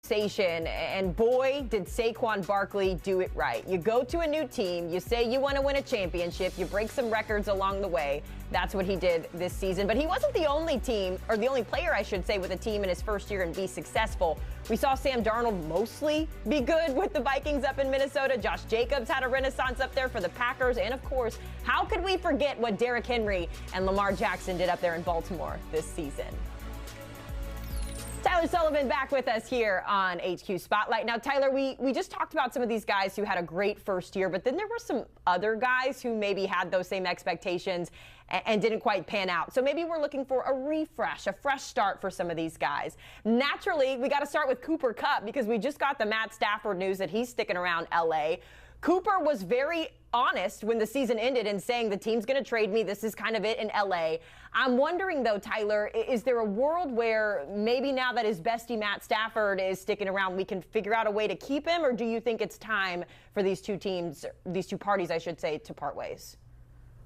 conversation, and boy, did Saquon Barkley do it right. You go to a new team, you say you want to win a championship, you break some records along the way. That's what he did this season. But he wasn't the only team, or the only player, I should say, with a team in his first year and be successful. We saw Sam Darnold mostly be good with the Vikings up in Minnesota. Josh Jacobs had a renaissance up there for the Packers. And, of course, how could we forget what Derrick Henry and Lamar Jackson did up there in Baltimore this season? Tyler Sullivan back with us here on HQ Spotlight. Now, Tyler, we just talked about some of these guys who had a great first year, but then there were some other guys who maybe had those same expectations and didn't quite pan out. So maybe we're looking for a refresh, a fresh start for some of these guys. Naturally, we got to start with Cooper Kupp because we just got the Matt Stafford news that he's sticking around L.A. Cooper was very honest when the season ended in saying the team's going to trade me. This is kind of it in L.A. I'm wondering, though, Tyler, is there a world where maybe now that his bestie Matt Stafford is sticking around, we can figure out a way to keep him? Or do you think it's time for these two teams, these two parties, I should say, to part ways?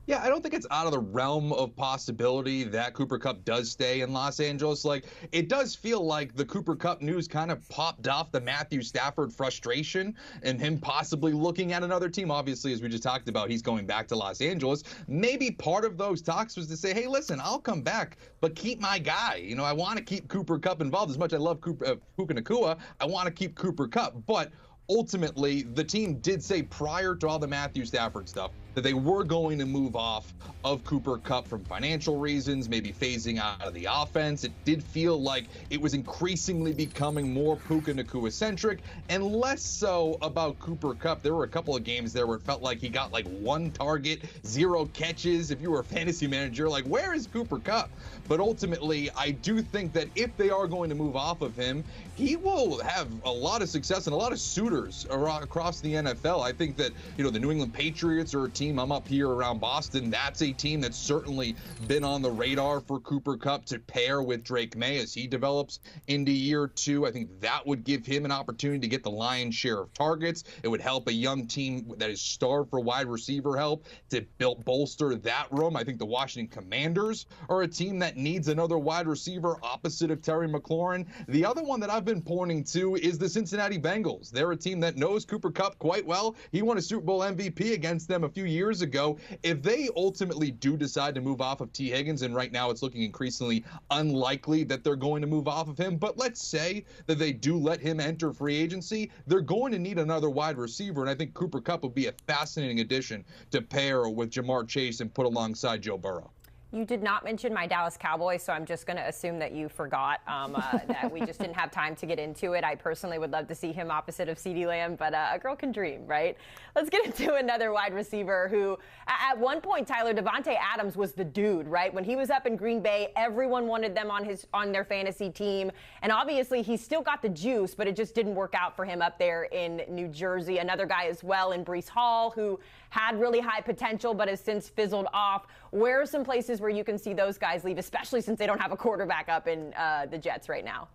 Yeah, I don't think it's out of the realm of possibility that Cooper Kupp does stay in Los Angeles. Like, it does feel like the Cooper Kupp news kind of popped off the Matthew Stafford frustration and him possibly looking at another team. Obviously, as we just talked about, he's going back to Los Angeles. Maybe part of those talks was to say, hey, listen, I'll come back, but keep my guy. You know, I want to keep Cooper Kupp involved. As much as I love Puka Nacua, I want to keep Cooper Kupp. But ultimately, the team did say prior to all the Matthew Stafford stuff that they were going to move off of Cooper Kupp from financial reasons, maybe phasing out of the offense. It did feel like it was increasingly becoming more Puka Nacua-centric and less so about Cooper Kupp. There were a couple of games there where it felt like he got like 1 target, 0 catches. If you were a fantasy manager, like, where is Cooper Kupp? But ultimately, I do think that if they are going to move off of him, he will have a lot of success and a lot of suitors across the NFL. I think that, you know, the New England Patriots are a team. I'm up here around Boston. That's a team that's certainly been on the radar for Cooper Kupp to pair with Drake May as he develops into year 2. I think that would give him an opportunity to get the lion's share of targets. It would help a young team that is starved for wide receiver help to bolster that room. I think the Washington Commanders are a team that needs another wide receiver opposite of Terry McLaurin. The other one that I've been pointing to is the Cincinnati Bengals. They're a team that knows Cooper Kupp quite well. He won a Super Bowl MVP against them a few years ago. If they ultimately do decide to move off of T. Higgins, and right now it's looking increasingly unlikely that they're going to move off of him, but let's say that they do let him enter free agency, they're going to need another wide receiver, and I think Cooper Kupp would be a fascinating addition to pair with Jamar Chase and put alongside Joe Burrow. You did not mention my Dallas Cowboys, so I'm just going to assume that you forgot that we just didn't have time to get into it. I personally would love to see him opposite of CeeDee Lamb, but a girl can dream, right? Let's get into another wide receiver who, at one point, Tyler, Davante Adams was the dude, right? When he was up in Green Bay, everyone wanted them on their fantasy team, and obviously he's still got the juice, but it just didn't work out for him up there in New Jersey. Another guy as well in Breece Hall, who had really high potential but has since fizzled off. Where are some places where you can see those guys leave, especially since they don't have a quarterback up in the Jets right now?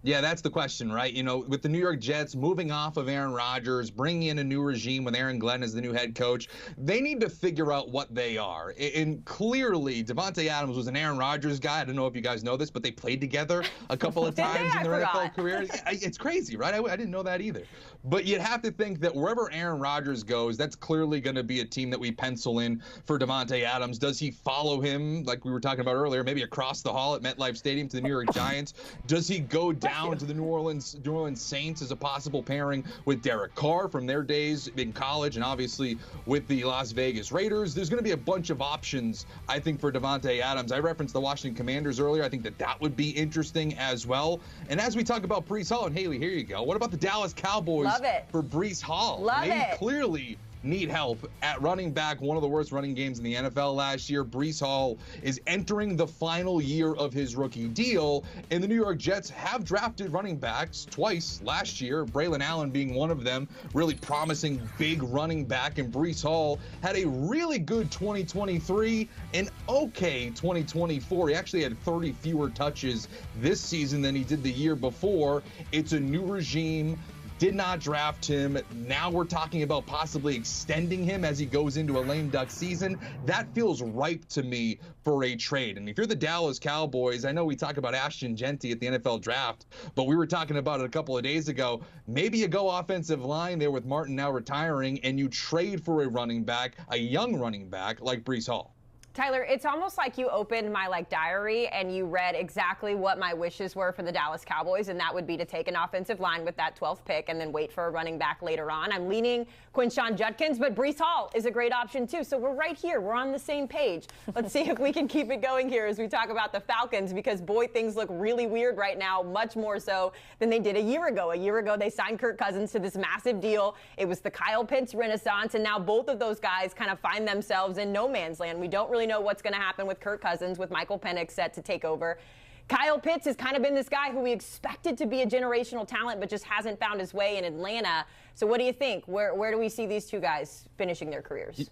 Yeah, that's the question, right? You know, with the New York Jets moving off of Aaron Rodgers, bringing in a new regime with Aaron Glenn as the new head coach, they need to figure out what they are. And clearly, Davante Adams was an Aaron Rodgers guy. I don't know if you guys know this, but they played together a couple of times in their NFL career. It's crazy, right? I didn't know that either. But you'd have to think that wherever Aaron Rodgers goes, that's clearly going to be a team that we pencil in for Davante Adams. Does he follow him, like we were talking about earlier, maybe across the hall at MetLife Stadium to the New York Giants? Does he go down to the New Orleans Saints as a possible pairing with Derek Carr from their days in college, and obviously with the Las Vegas Raiders? There's going to be a bunch of options, I think, for Davante Adams. I referenced the Washington Commanders earlier. I think that would be interesting as well. And as we talk about Breece Hall, and Haley, here you go. What about the Dallas Cowboys for Breece Hall? They clearly need help at running back. One of the worst running games in the NFL last year. Breece Hall is entering the final year of his rookie deal, and the New York Jets have drafted running backs twice last year, Braylon Allen being one of them, really promising big running back, and Breece Hall had a really good 2023 and okay 2024. He actually had 30 fewer touches this season than he did the year before. It's a new regime. did not draft him. Now we're talking about possibly extending him as he goes into a lame duck season. That feels ripe to me for a trade. And if you're the Dallas Cowboys, I know we talk about Ashton Genty at the NFL draft, but we were talking about it a couple of days ago. Maybe you go offensive line there with Martin now retiring, and you trade for a running back, a young running back like Breece Hall. Tyler, it's almost like you opened my diary and you read exactly what my wishes were for the Dallas Cowboys, and that would be to take an offensive line with that 12th pick and then wait for a running back later on. I'm leaning Quinshon Judkins, but Breece Hall is a great option too. So we're right here. We're on the same page. Let's see if we can keep it going here as we talk about the Falcons, because boy, things look really weird right now, much more so than they did a year ago. A year ago, they signed Kirk Cousins to this massive deal. It was the Kyle Pitts renaissance, and now both of those guys kind of find themselves in no man's land. We don't really know what's going to happen with Kirk Cousins, with Michael Penix set to take over. Kyle Pitts has kind of been this guy who we expected to be a generational talent, but just hasn't found his way in Atlanta. So what do you think? Where do we see these two guys finishing their careers?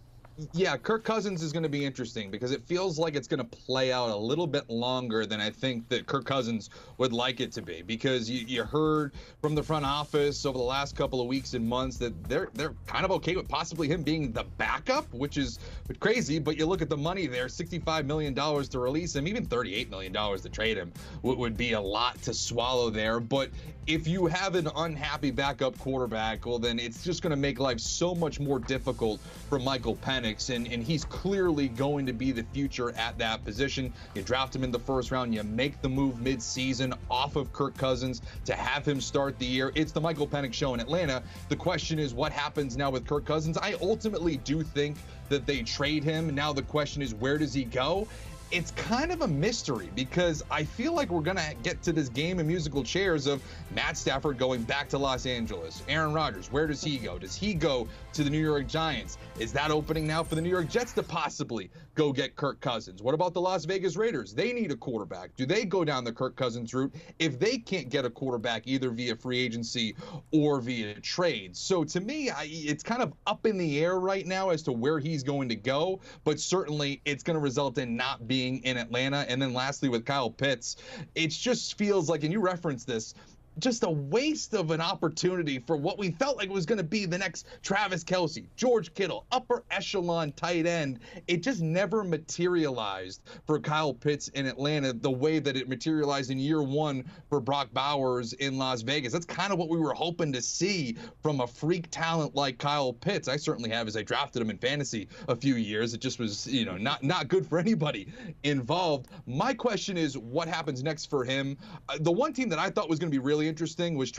Yeah, Kirk Cousins is going to be interesting because it feels like it's going to play out a little bit longer than I think that Kirk Cousins would like it to be, because you heard from the front office over the last couple of weeks and months that they're kind of okay with possibly him being the backup, which is crazy. But you look at the money there, $65 million to release him, even $38 million to trade him would be a lot to swallow there. But if you have an unhappy backup quarterback, well, then it's just going to make life so much more difficult for Michael Penix. And he's clearly going to be the future at that position. You draft him in the first round, you make the move mid-season off of Kirk Cousins to have him start the year. It's the Michael Penix show in Atlanta. The question is what happens now with Kirk Cousins. I ultimately do think that they trade him. Now the question is, where does he go? It's kind of a mystery, because I feel like we're going to get to this game of musical chairs of Matt Stafford going back to Los Angeles. Aaron Rodgers, where does he go? Does he go to the New York Giants? Is that opening now for the New York Jets to possibly go get Kirk Cousins? What about the Las Vegas Raiders? They need a quarterback. Do they go down the Kirk Cousins route if they can't get a quarterback either via free agency or via trade? So to me, it's kind of up in the air right now as to where he's going to go, but certainly it's going to result in not being in Atlanta. And then lastly, with Kyle Pitts, it just feels like, and you referenced this, just a waste of an opportunity for what we felt like was going to be the next Travis Kelce, George Kittle, upper echelon tight end. It just never materialized for Kyle Pitts in Atlanta the way that it materialized in year one for Brock Bowers in Las Vegas. That's kind of what we were hoping to see from a freak talent like Kyle Pitts. I certainly have, as I drafted him in fantasy a few years. It just was, not good for anybody involved. My question is, what happens next for him? The one team that I thought was going to be really interesting was if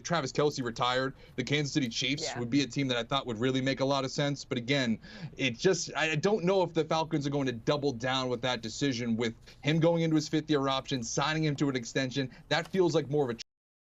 Travis Kelce retired, the Kansas City Chiefs would be a team that I thought would really make a lot of sense. But again, I don't know if the Falcons are going to double down with that decision, with him going into his fifth-year option, signing him to an extension. That feels like more of a